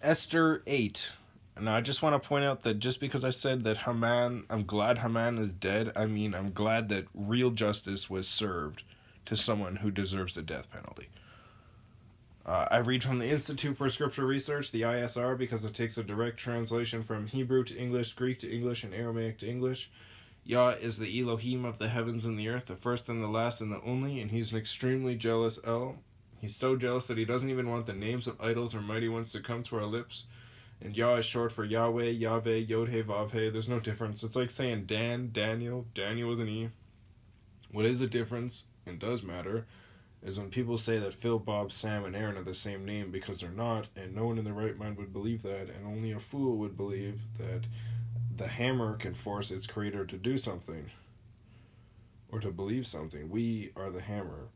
Esther 8. Now, I just want to point out that just because I said that I'm glad Haman is dead, I mean, I'm glad that real justice was served to someone who deserves the death penalty. I read from the Institute for Scripture Research, the ISR, because it takes a direct translation from Hebrew to English, Greek to English, and Aramaic to English. Yah is the Elohim of the heavens and the earth, the first and the last and the only, and he's an extremely jealous El. He's so jealous that he doesn't even want the names of idols or mighty ones to come to our lips. And Yah is short for YahWeh, Yahweh, Yod-He, Vav-He. There's no difference. It's like saying Dan, Daniel, Daniel with an E. What is the difference, and does matter, is when people say that Phil, Bob, Sam, and Aaron are the same name, because they're not, and no one in their right mind would believe that, and only a fool would believe that the hammer can force its creator to do something, or to believe something. We are the hammer.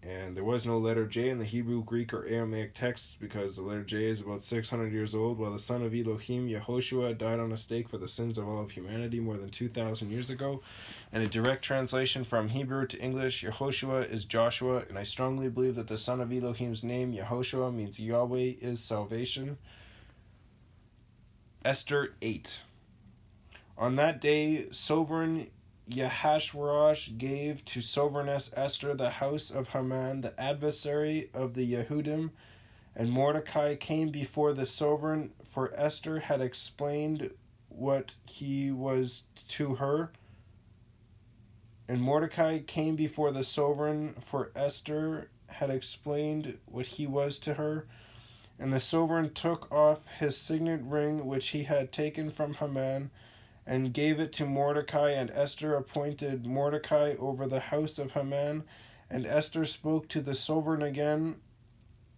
And there was no letter J in the Hebrew, Greek, or Aramaic texts because the letter J is about 600 years old, while the son of Elohim, Yehoshua, died on a stake for the sins of all of humanity more than 2,000 years ago. And a direct translation from Hebrew to English, Yehoshua is Joshua, and I strongly believe that the son of Elohim's name, Yehoshua, means Yahweh is salvation. Esther 8. On that day, sovereign Yahashwaraj gave to sovereigness Esther the house of Haman, the adversary of the Yehudim, and Mordecai came before the sovereign, for Esther had explained what he was to her. And Mordecai came before the sovereign, for Esther had explained what he was to her. And the sovereign took off his signet ring, which he had taken from Haman, and gave it to Mordecai, and Esther appointed Mordecai over the house of Haman. And Esther spoke to the sovereign again,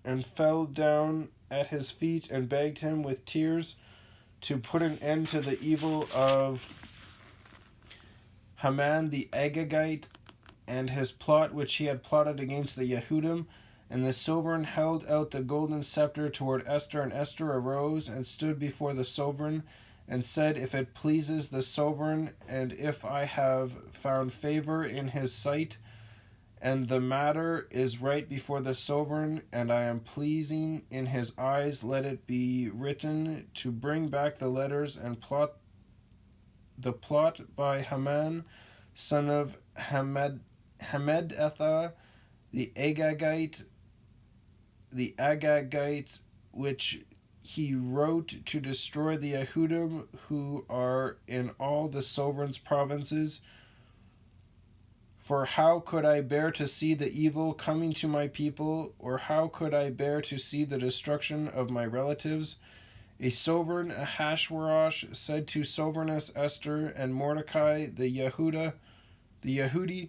and fell down at his feet, and begged him with tears to put an end to the evil of Haman the Agagite, and his plot which he had plotted against the Yehudim. And the sovereign held out the golden scepter toward Esther, and Esther arose and stood before the sovereign, and said, If it pleases the sovereign, and if I have found favor in his sight, and the matter is right before the sovereign, and I am pleasing in his eyes, let it be written to bring back the letters and plot by Haman, son of Hammedatha, the Agagite, which he wrote to destroy the Yehudim who are in all the sovereign's provinces. For how could I bear to see the evil coming to my people, or how could I bear to see the destruction of my relatives? A sovereign Ahasuerus said to sovereigness Esther and Mordecai the Yehudi,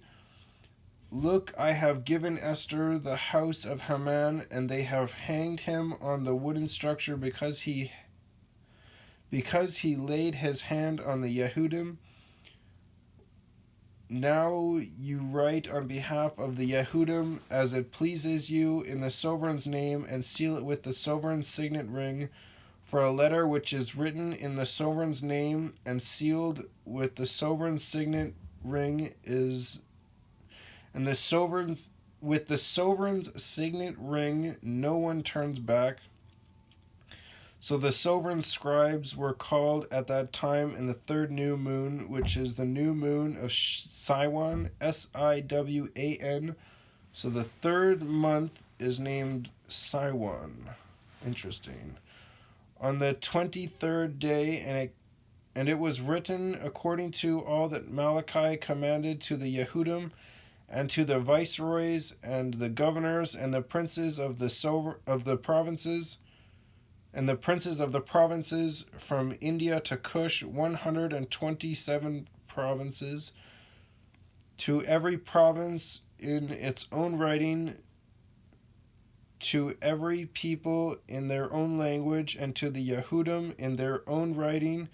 Look, I have given Esther the house of Haman, and they have hanged him on the wooden structure because he laid his hand on the Yehudim. Now you write on behalf of the Yehudim as it pleases you in the sovereign's name, and seal it with the sovereign's signet ring. For a letter which is written in the sovereign's name and sealed with the sovereign's signet ring is, and the sovereign's with the sovereign's signet ring no one turns back. So the sovereign scribes were called at that time in the third new moon, which is the new moon of Siwan, Siwan. So the third month is named Siwan. Interesting. On the 23rd day, and it was written according to all that Malachi commanded to the Yehudim, and to the viceroys and the governors and the princes of the provinces, and the princes of the provinces from India to Cush, 127 provinces, to every province in its own writing, to every people in their own language, and to the Yehudim in their own writing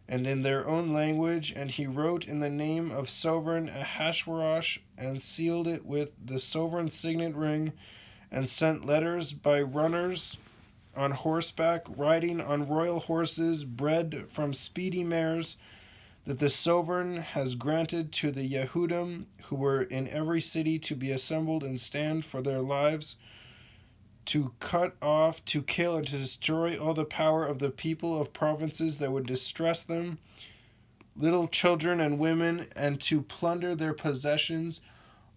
and in their own language. And he wrote in the name of sovereign Ahasuerus, and sealed it with the sovereign's signet ring, and sent letters by runners on horseback, riding on royal horses, bred from speedy mares, that the sovereign has granted to the Yehudim who were in every city to be assembled and stand for their lives, to cut off, to kill, and to destroy all the power of the people of provinces that would distress them, little children and women, and to plunder their possessions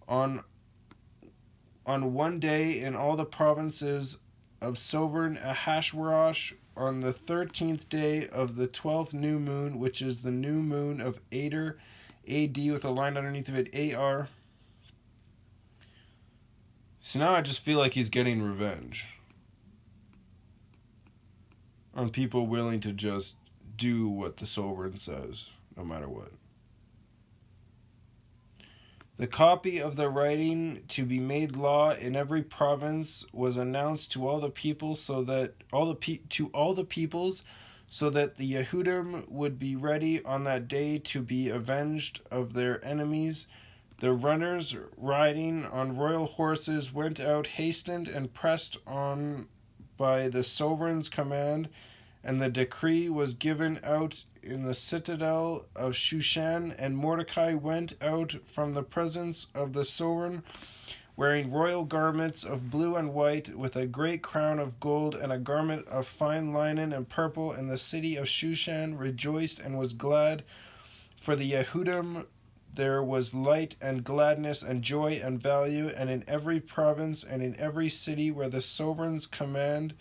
on one day in all the provinces of sovereign Ahasuerus on the 13th day of the 12th new moon, which is the new moon of Adar, AD with a line underneath of it, AR. So now I just feel like he's getting revenge on people willing to just do what the sovereign says, no matter what. The copy of the writing to be made law in every province was announced to all the people, so that to all the peoples, so that the Yehudim would be ready on that day to be avenged of their enemies. The runners riding on royal horses went out, hastened and pressed on by the sovereign's command, and the decree was given out in the citadel of Shushan, and Mordecai went out from the presence of the sovereign, wearing royal garments of blue and white, with a great crown of gold and a garment of fine linen and purple, and the city of Shushan rejoiced and was glad. For the Yehudim there was light and gladness and joy and value, and in every province and in every city where the sovereign's command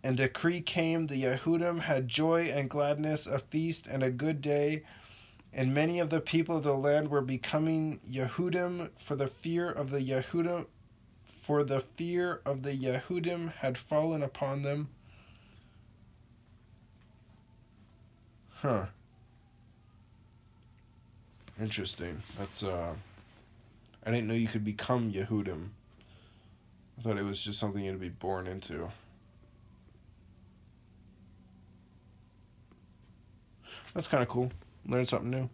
and decree came, the Yehudim had joy and gladness, a feast and a good day, and many of the people of the land were becoming Yehudim, for the fear of the Yehudim had fallen upon them. Huh. Interesting. That's I didn't know you could become Yehudim. I thought it was just something you had to be born into. That's kind of cool. Learn something new.